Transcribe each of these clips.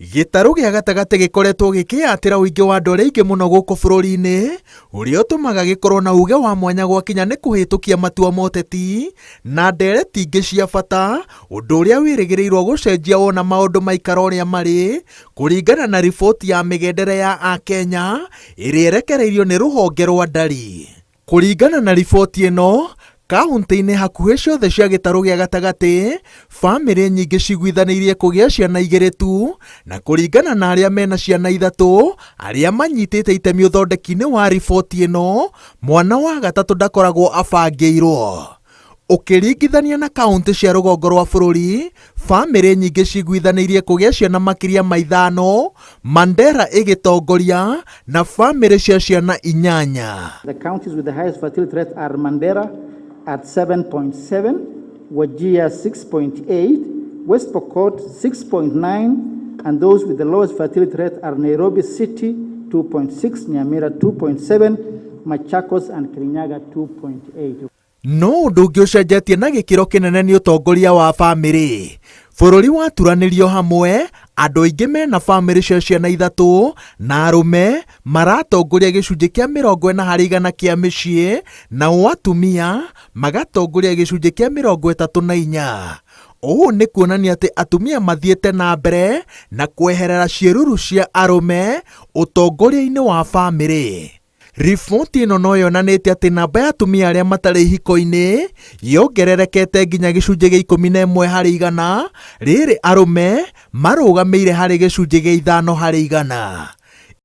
Gĩtarũ gĩa gatagatĩ gĩkoretwo gĩkĩatĩra ũingĩ wa andũ arĩa aingĩ mũno gũkũ bũrũri-inĩ, ũrĩa ũtũmaga gĩkorwo na uge wa mwanya gwakinya nĩ kũhĩtũkia matua ma ũteti na ndereti ingĩ cia bata, ũndũ ũrĩa wĩrĩgĩrĩirwo gũcenjia wona maũndũ maikara ũrĩa marĩ, kũringana na riboti ya mĩgendere ya Akenya ĩrĩa ĩrekereirio nĩ rũhonge rwa ndari. Kũringana na riboti ĩno, kauntĩ-inĩ hakuhĩ ciothe cia gĩtarũ gĩa gatagatĩ, bamĩrĩ nyingĩ ciguithanĩirie kũgĩa ciana igĩrĩ tu, na kũringana na arĩa mena ciana ithatũ, arĩa manyitĩte itemi ũthondeki-inĩ wa riboti ĩno, mwana wa gatatũ ndakoragwo abangĩirwo. Ũkĩringithania na kauntĩ cia rũgongo rwa bũrũri, bamĩrĩ nyingĩ ciguithanĩirie kũgĩa ciana makĩria ma ithano, Mandera ĩgĩtongoria na bamĩrĩ cia ciana 8. The counties with the highest fertility rate are Mandera at 7.7, Wajir 6.8, West Pokot 6.9, and those with the lowest fertility rate are Nairobi City 2.6, Nyamira 2.7, Machakos and Kirinyaga 2.8. No ũndũ ũngĩ ũcenjetie na gĩkĩro kĩnene nĩ ũtongoria wa bamĩrĩ. Bũrũri waturanĩrio hamwe, andũ aingĩ mena bamĩrĩ cia ciana ithatũ na arũme maratongoria gĩcunjĩ kĩa 40% kĩa mĩciĩ, nao atumia magatongoria gĩcunjĩ kĩa 34. Ũũ nĩ kuonania atĩ atumia mathiĩte na mbere na kweherera ciĩruru cia arũme ũtongoria-inĩ wa bamĩrĩ. Riboti ĩno no yonanĩtie atĩ namba ya atumia arĩa matarĩ ihiko-inĩ yongererekete nginya gĩcunjĩ gĩa 11%, rĩrĩ arũme marũgamĩire harĩ gĩcunjĩ gĩa 5%.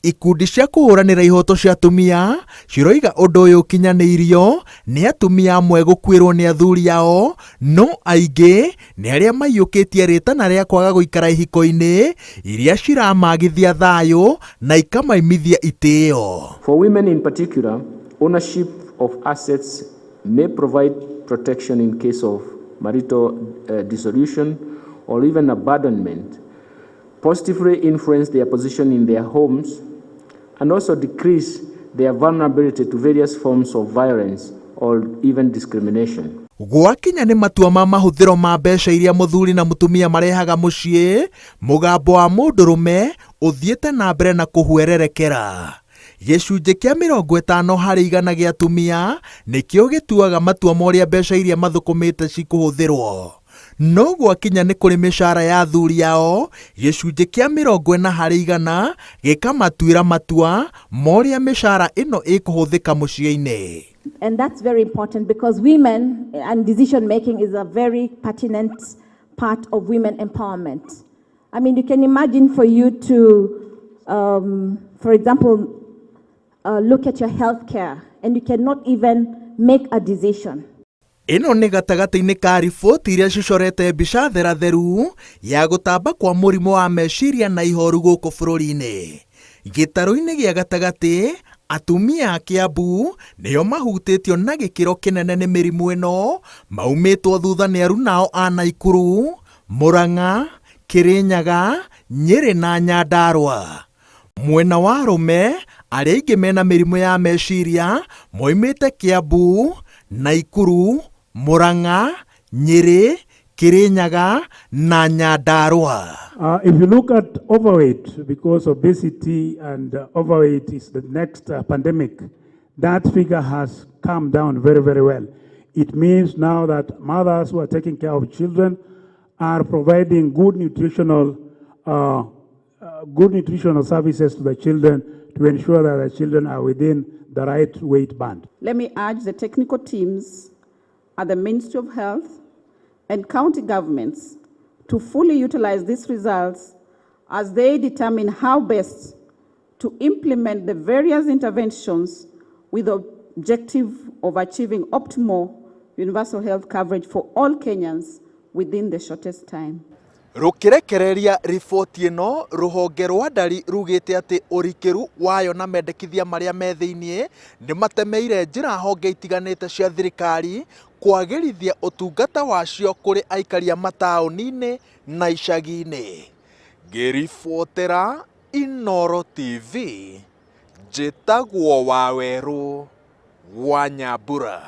Ikundi cia kũhũranĩra ihoto cia atumia ciroiga ũndũ ũyũ ũkinyanĩirio nĩ atumia amwe gũkuĩrwo nĩ athuri ao, no aingĩ nĩ arĩa maiyũkĩtie rĩtana rĩa kwaga gũikara ihiko-inĩ iria ciramagithia thayũ na ikamaimithia itĩo. For women in particular, ownership of assets may provide protection in case of marital dissolution or even abandonment, positively influence their position in their homes, and also decrease their vulnerability to various forms of violence or even discrimination. Gwakinya nĩ matua ma mahũthĩro ma mbeca iria mũthuri na mũtumia marehaga mũciĩ, mũgambo wa mũndũrũme ũthiĩte na mbere na kũhuererekera. Gĩcunjĩ kĩa 50% gĩa atumia nĩkĩo gĩtuaga matua ma ũrĩa mbeca iria mathũkũmĩte cikũhũthĩrwo. No gwakinya nĩ kũrĩ mĩcara ya athuri ao, gĩcunjĩ kĩa 40% gĩkamatuĩra matua ma ũrĩa mĩcara ĩno ĩkũhũthĩka mũciĩ-inĩ. And that's very important because women and decision making is a very pertinent part of women empowerment. I mean, you can imagine for you to, for example, look at your health care and you cannot even make a decision. Ĩno nĩ gatagatĩ-inĩ ka riboti iria cicorete mbica theratheru ya gũtamba kwa mũrimũ wa meciria na ihoru gũkũ bũrũri-inĩ. Gĩtarũ-inĩ gĩa gatagatĩ, atumia a Kiambu nĩo mahutĩtio na gĩkĩro kĩnene nĩ mĩrimũ ĩno, maumĩtwo thutha nĩ aruna a Naikuru, Murang'a, Kirinyaga, Nyeri na Nyandarua. Mwena wa arũme, arĩa aingĩ mena mĩrimũ ya meciria moimĩte Kiambu, Naikuru, Murang'a, Nyeri, Kirinyaga na Nyandarua. If you look at overweight, because obesity and overweight is the next pandemic, that figure has come down very, very well. It means now that mothers who are taking care of children are providing good nutritional services to the children to ensure that the children are within the right weight band. Let me urge the technical teams at the Ministry of Health and county governments to fully utilize these results as they determine how best to implement the various interventions with the objective of achieving optimal universal health coverage for all Kenyans within the shortest time. Rũkĩrekereria riboti ĩno, rũhonge rwa ndari rugĩte atĩ ũrikĩru wayo na mendekithia marĩa me thĩinĩ nĩ matemeire njĩra honge itiganĩte cia thirikari kwagĩrithia ũtungata wacio kũrĩ aikari a mataũni-inĩ na icagi-inĩ. Ngĩribotera Inooro TV, njĩtagwo Wawerũ wa Nyambura.